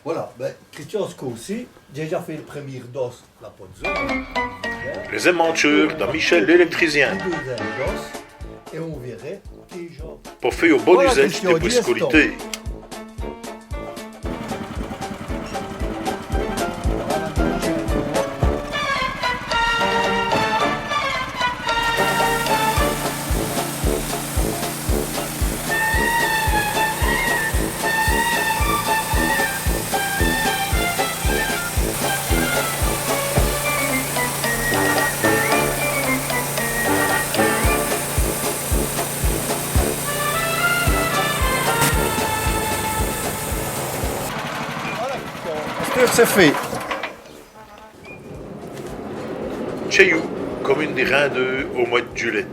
Voilà, ben, Christian Sco aussi, j'ai déjà fait le premier dos, la pozzone. Les aimantures de Michel l'électricien. Les deuxième dos, et on verrait déjà. Pour faire au bon Voilà, usage Christian, des briscolités. C'est fait. Chez nous, commune des Reindeux au mois de juillet.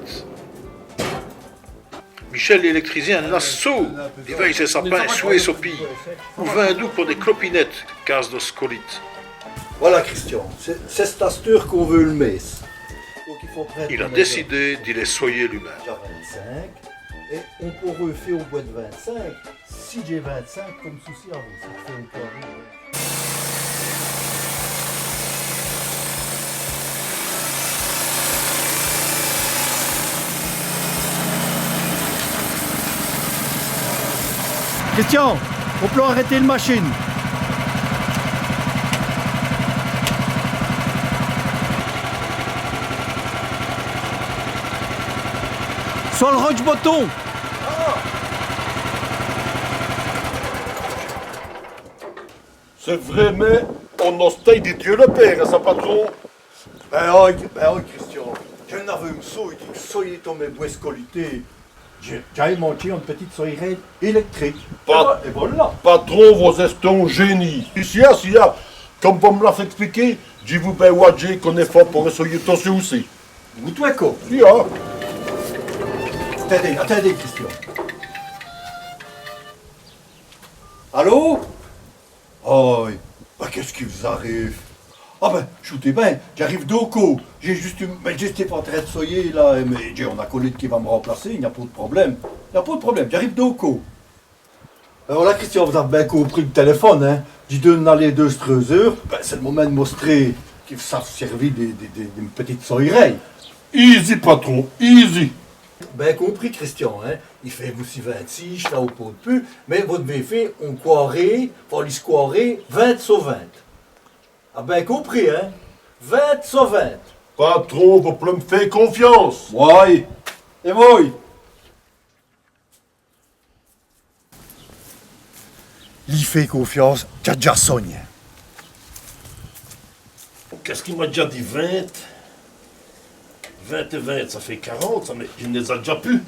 Michel l'électricien l'assaut. Il va ses sapins souhait sopi. Ou 20 doux pour des clopinettes, casse de scolite. Voilà, Christian, c'est cette asture qu'on veut le messe. Donc il faut prendre. Il a décidé d'y les soyer lui-même. Déjà 25, et on peut refaire au bois de 25. Si j'ai 25, comme souci à vous, ça fait une carré. Christian, on peut arrêter la machine. Sur le roche botton. C'est vrai, mais on ostaille des dieux le père, hein, ça patron. Ben oui, Christian. J'ai n'avais un saut, il dit que soyez tombé bois qualité. J'ai monté une petite soirée électrique. Et voilà. Patron, vos estons génie. Ici, comme vous me l'avez expliqué, je vous ben wadje qu'on est fort pour essayer de tosser aussi. Vous toi quoi? Si, hein. Attendez, Christian. Allô? Oh, qu'est-ce qui vous arrive? Ah ben, shootez bien, j'arrive d'Oko. J'ai juste pas en train de soyer là, mais j'ai un acolyte qui va me remplacer, il n'y a pas de problème. Il n'y a pas de problème, j'arrive d'Oko. Alors là, Christian, vous avez bien compris le téléphone, hein? J'ai donné les deux streuseurs, ben, c'est le moment de montrer qu'ils savent servir d'une petite soyerie. Easy, patron, easy. Ben compris, Christian, hein? Il fait vous 26, là au pot de pu, mais vous devez faire on croirait, faut lui squarer 20 sur 20. Ah ben compris, hein? 20 sur 20. Patron, vous pouvez me faire confiance. Ouais. Et moi? Il fait confiance, t'as déjà soigné. Qu'est-ce qu'il m'a déjà dit 20? 20 et 20, ça fait 40, ça, mais je ne les ai déjà plus.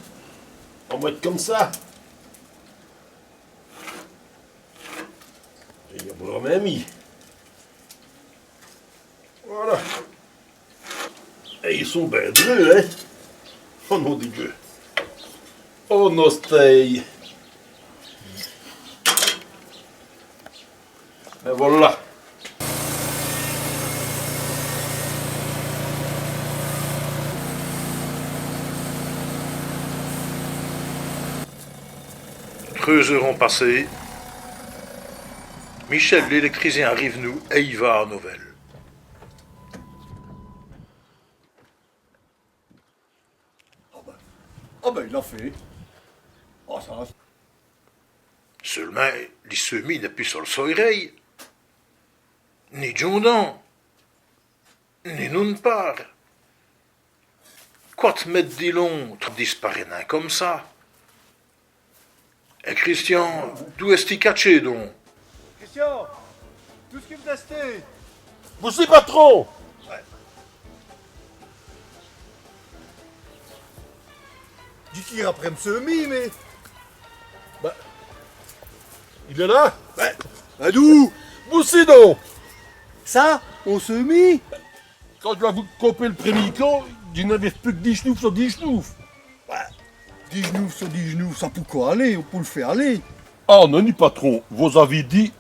On va être comme ça. J'ai vraiment mis. Voilà. Et ils sont bien dreux, hein? Oh nom de Dieu. Oh nostay. Et voilà. 3 heures ont passé. Michel l'électricien arrive nous et il va à Nouvelle. Ah ben il l'a fait. Oh ça va. Seulement, les semis n'est plus sur le soleil. Ni Jondan. Ni nous part. Quoi te mettre des longs, tu disparais d'un comme ça. Et Christian, d'où est-ce caché donc? Christian, tout ce qui me restait. Vous c'est patron. Du tir après me semis, mais. Il est là? Adou! Vous c'est donc. Ça, on se mit. Quand je vais vous couper le premier camp, je n'avais plus que 10 genoux sur 10 genoux. 10 genoux sur 10 genoux, ça peut quoi aller, on peut le faire aller. Ah non, ni patron, vous avez dit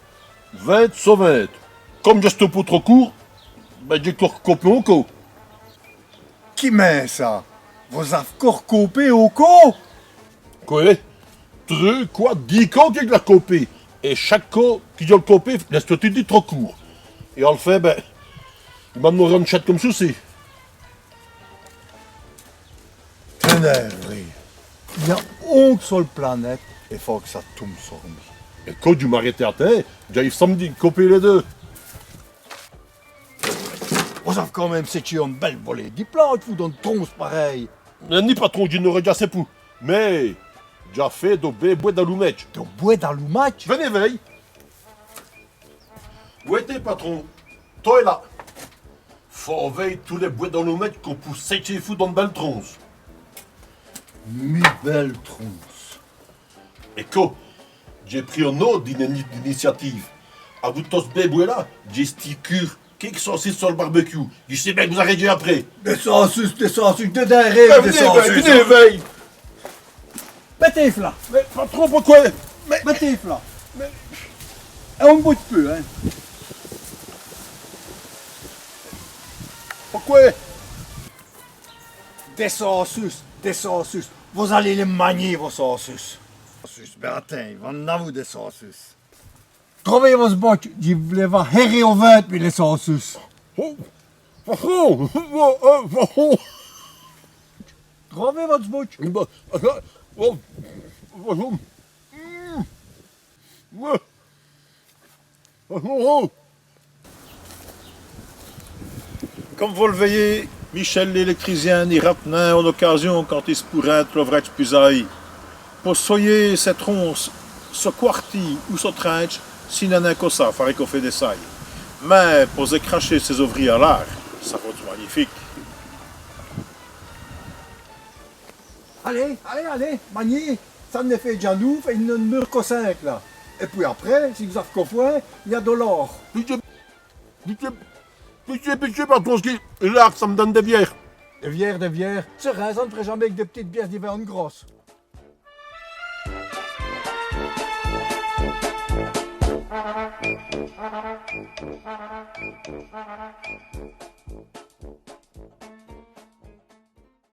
20 sur 20. Comme je suis pas trop court, ben j'ai encore coupé au co. Qui met ça? Vous avez encore coupé au co? Quoi? 3, quoi, 10 camps que je l'ai coupé. Et chaque co qui doit le couper, laisse le dit trop court. Et on le fait, ben, il m'a demandé une chatte comme ceci. Ténèbres. Il y a une seule planète, il faut que ça tombe sur nous. Et quand du m'arrêter à terre, j'arrive samedi couper les deux. Vous avez quand même c'est une belle volée. Dis plantes, vous donne tronce pareil. Ni patron du n'aurait déjà ses pou. Mais, déjà fait de bois d'allumette. De bois dans le match. Venez, veille. Où était, patron? Toi là. Faut veiller tous les bois d'allumette qu'on pousse 7 fous dans de belles tronces. Mi belle tronce. Et quoi? J'ai pris un autre d'initiative. À vous tous ces bois là, j'ai sticure. Qui sont assis sur le barbecue? Je sais bien que vous arrêtez après. Des saucisses, de derrière, des saucisses. Venez, veille. Mettez là. Mais patron, pourquoi? Mettez là. Un bout de peu, hein. Pourquoi? Des saucisses, des saucisses. Vous allez les manier, vos saucisses. Saucisses, ben attends, on a vous des saucisses. Trouvez vos bottes, je voulais voir herrer au vent, puis les saucisses. Oh, patron, patron. Trouvez votre botte. Comme vous le voyez, Michel l'électricien y rappelant en occasion quand il se pourrait être le vrai pusaille. Pour soyer cette ronce, ce quarti ou ce trench, si n'en a que ça, faudrait qu'on fait des sailles. Mais pour se cracher ses ouvriers à l'air, ça va être magnifique. Allez, allez, allez, maniez. Ça ne fait déjà nous, fait une mur que 5 là. Et puis après, si vous avez qu'au foin, il y a de l'or. Pitié, patron, là, ça me donne des bières. Des bières. Serein, ça ne ferait jamais que des petites bières d'hiver grosses.